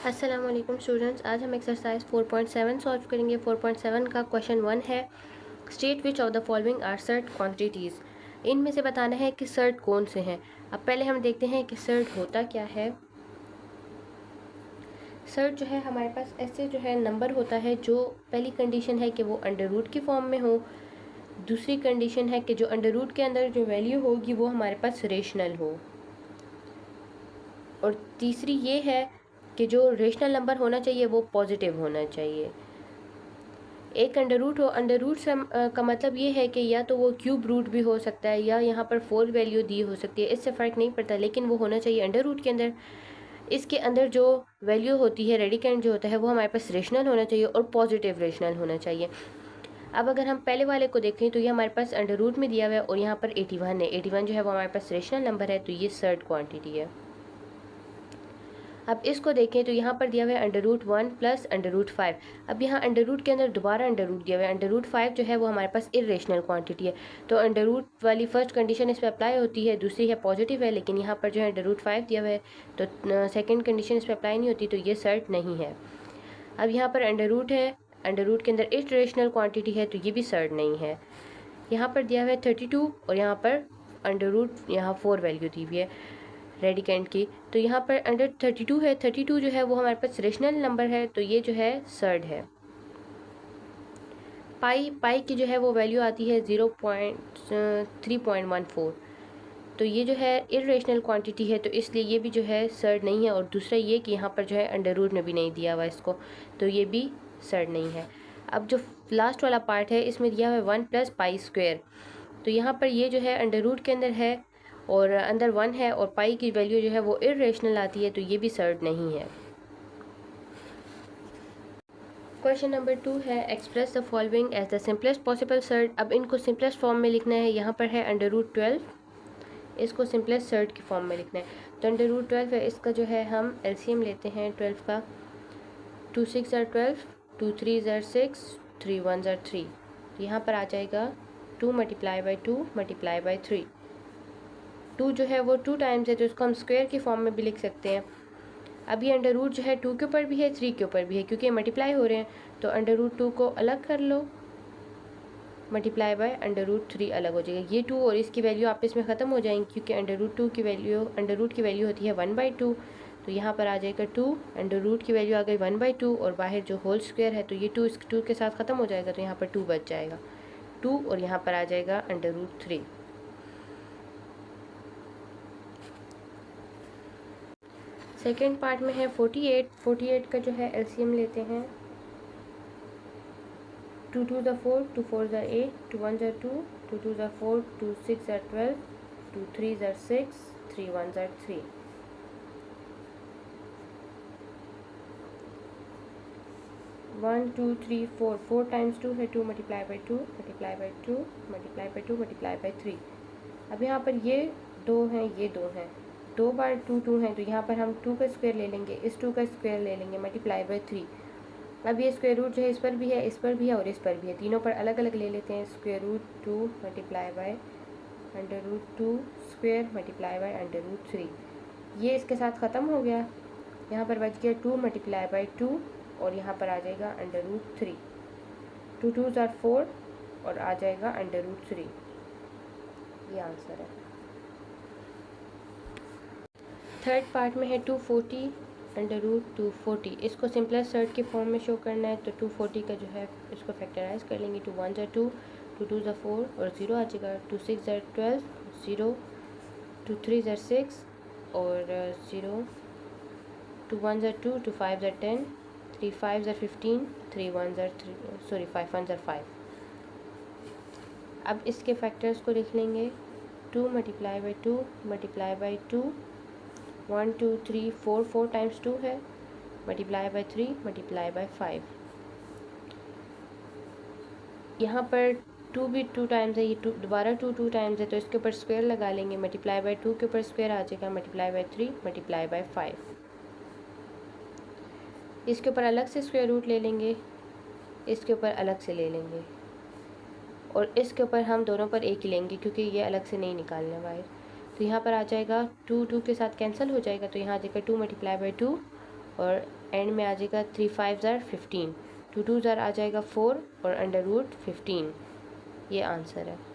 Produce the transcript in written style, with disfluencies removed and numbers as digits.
अस्सलाम वालेकुम स्टूडेंट्स, आज हम एक्सरसाइज 4.7 सॉल्व करेंगे। 4.7 का क्वेश्चन 1 है, state which of the following are surd quantities. इनमें से बताना है कि सर्ट कौन से हैं। अब पहले हम देखते हैं कि सर्ट होता क्या है। सर्ट जो है हमारे पास ऐसे जो है नंबर होता है जो पहली कंडीशन है कि वो अंडर रूट की फॉर्म में हो, दूसरी कंडीशन है कि जो अंडर रूट के अंदर जो वैल्यू होगी वो हमारे पास रेशनल हो, और तीसरी ये है कि जो रेशनल नंबर होना चाहिए वो पॉजिटिव होना चाहिए। एक अंडर रूट हो, अंडर रूट से का मतलब ये है कि या तो वो क्यूब रूट भी हो सकता है या यहाँ पर 4 वैल्यू दी हो सकती है, इससे फ़र्क नहीं पड़ता, लेकिन वो होना चाहिए अंडर रूट के अंदर। इसके अंदर जो वैल्यू होती है, रेडिकेंड जो होता है, वो हमारे पास रेशनल होना चाहिए और पॉजिटिव रेशनल होना चाहिए। अब अगर हम पहले वाले को देखें तो ये हमारे पास अंडर रूट में दिया हुआ है और यहाँ पर 81 है। 81 जो है वो हमारे पास रेशनल नंबर है, तो ये सर्ट क्वान्टिटी है। अब इसको देखें तो यहाँ पर दिया हुआ है under root 1 plus under root 5। अब यहाँ अंडर रूट के अंदर दोबारा अंडर रूट दिया हुआ है। अंडर रूट 5 जो है वो हमारे पास इरेशनल क्वांटिटी है, तो अंडर रूट वाली फर्स्ट कंडीशन इस पर अप्लाई होती है, दूसरी है पॉजिटिव है, लेकिन यहाँ पर जो है अंडर रूट 5 दिया हुआ है तो सेकेंड कंडीशन इस पर अप्लाई नहीं होती, तो ये सर्ट नहीं है। अब यहाँ पर अंडर रूट है, अंडर रूट के अंदर इरेशनल क्वान्टिटी है, तो ये भी सर्ट नहीं है। यहाँ पर दिया हुआ है 32 और यहाँ पर अंडर रूट यहाँ 4 वैल्यू दी हुई है रेडिकेंड की, तो यहाँ पर अंडर 32 है। 32 जो है वो हमारे पास रेशनल नंबर है, तो ये जो है सर्ड है। पाई की जो है वो वैल्यू आती है 0.3.14, तो ये जो है इरेशनल क्वांटिटी है, तो इसलिए ये भी जो है सर्ड नहीं है। और दूसरा ये कि यहाँ पर जो है अंडर रूट में भी नहीं दिया हुआ इसको, तो ये भी सर्ड नहीं है। अब जो लास्ट वाला पार्ट है इसमें दिया हुआ है 1 प्लस पाई स्क्वेयर, तो यहाँ पर ये जो है अंडर रूट के अंदर है और अंदर 1 है और पाई की वैल्यू जो है वो इरेशनल आती है, तो ये भी सर्ड नहीं है। क्वेश्चन नंबर 2 है, express the following as the simplest possible surd. अब इनको सिंपलेस्ट फॉर्म में लिखना है। यहाँ पर है अंडर रूट 12, इसको सिंपलेस्ट सर्ड की फॉर्म में लिखना है। तो अंडर रूट 12 है, इसका जो है हम एलसीएम लेते हैं 12 का। 2 6 are 12, 2 3 are 6, 3 1 are 3, तो यहाँ पर आ जाएगा 2 मल्टीप्लाई बाई 2 मल्टीप्लाई बाई 3। 2 जो है वो 2 टाइम्स है, तो इसको हम स्क्वायर की फॉर्म में भी लिख सकते हैं। अब ये अंडर रूट जो है 2 के ऊपर भी है, 3 के ऊपर भी है, क्योंकि ये मल्टीप्लाई हो रहे हैं, तो अंडर रूट 2 को अलग कर लो, मल्टीप्लाई बाय अंडर रूट 3 अलग हो जाएगा। ये 2 और इसकी वैल्यू आपस में ख़त्म हो जाएंगी, क्योंकि अंडर रूट 2 की वैल्यू, अंडर रूट की वैल्यू होती है 1/2, तो यहाँ पर आ जाएगा 2, अंडर रूट की वैल्यू आ गई 1/2 और बाहर जो होल स्क्वायर है, तो ये 2 इस 2 के साथ ख़त्म हो जाएगा, तो यहाँ पर 2 बच जाएगा 2, और यहाँ पर आ जाएगा अंडर रूट 3। सेकेंड पार्ट में है 48 का जो है एलसीएम लेते हैं। 2 2 are 4, 2 4 are 8, 2 1 are 2, 2 2 are 4, 2 6 are 12, 2 3 are 6, 3 1 are 3। 1 2 3 4, 4 times 2 है 2 multiply by 2 multiply by 2 multiply by 2 multiply by 3। अब यहाँ पर ये 2 हैं, ये 2 हैं, 2 बार 2 2 हैं, तो यहाँ पर हम 2 का स्क्वायर ले लेंगे, इस 2 का स्क्वायर ले लेंगे, मल्टीप्लाई बाई 3। अब ये स्क्वायर रूट जो है इस पर भी है, इस पर भी है और इस पर भी है, तीनों पर अलग अलग ले लेते हैं। Square root 2 multiply by under root 2 square multiply by under root 3, ये इसके साथ ख़त्म हो गया। यहाँ पर बच गया 2 मल्टीप्लाई बाई 2 और यहाँ पर आ जाएगा अंडर रूट 3। 2 2 are 4 और आ जाएगा अंडर रूट 3, ये आंसर है। थर्ड पार्ट में है 240 अंडर रूट 240, इसको सिंपलेस्ट सर्ट की फॉर्म में शो करना है, तो 240 का जो है इसको फैक्टराइज कर लेंगे। 2 1 are 2, 2 2 are 4 और 0 आ जाएगा। 2 6 are 12, 0, 2 3 are 6 और 0, 2 1 are 2, 2 5 are 10, 3 5 are 15, 3 1 are 3, sorry 5 1 are 5। अब इसके फैक्टर्स को लिख लेंगे। 2 multiply by 2 multiply by 2, 1 2 3 4, 4 times 2 है, मल्टीप्लाई बाई 3 मल्टीप्लाई बाई 5। यहाँ पर 2 भी 2 टाइम्स है, ये 2 दोबारा 2 टाइम्स है, तो इसके ऊपर स्क्वायर लगा लेंगे। मल्टीप्लाई बाई 2 के ऊपर स्क्वायर आ जाएगा, मल्टीप्लाई बाई 3 मल्टीप्लाई बाई 5। इसके ऊपर अलग से स्क्वायर रूट ले लेंगे, इसके ऊपर अलग से ले लेंगे और इसके ऊपर हम दोनों पर एक ही लेंगे, क्योंकि ये अलग से नहीं निकालना बाहर। तो यहाँ पर आ जाएगा 2 2 के साथ कैंसिल हो जाएगा, तो यहाँ आ जाएगा 2 मल्टीप्लाई बाई 2 और एंड में आ जाएगा 3 5 ज़ार 15, 2 2 ज़ार आ जाएगा 4 और अंडर रूट 15। ये आंसर है।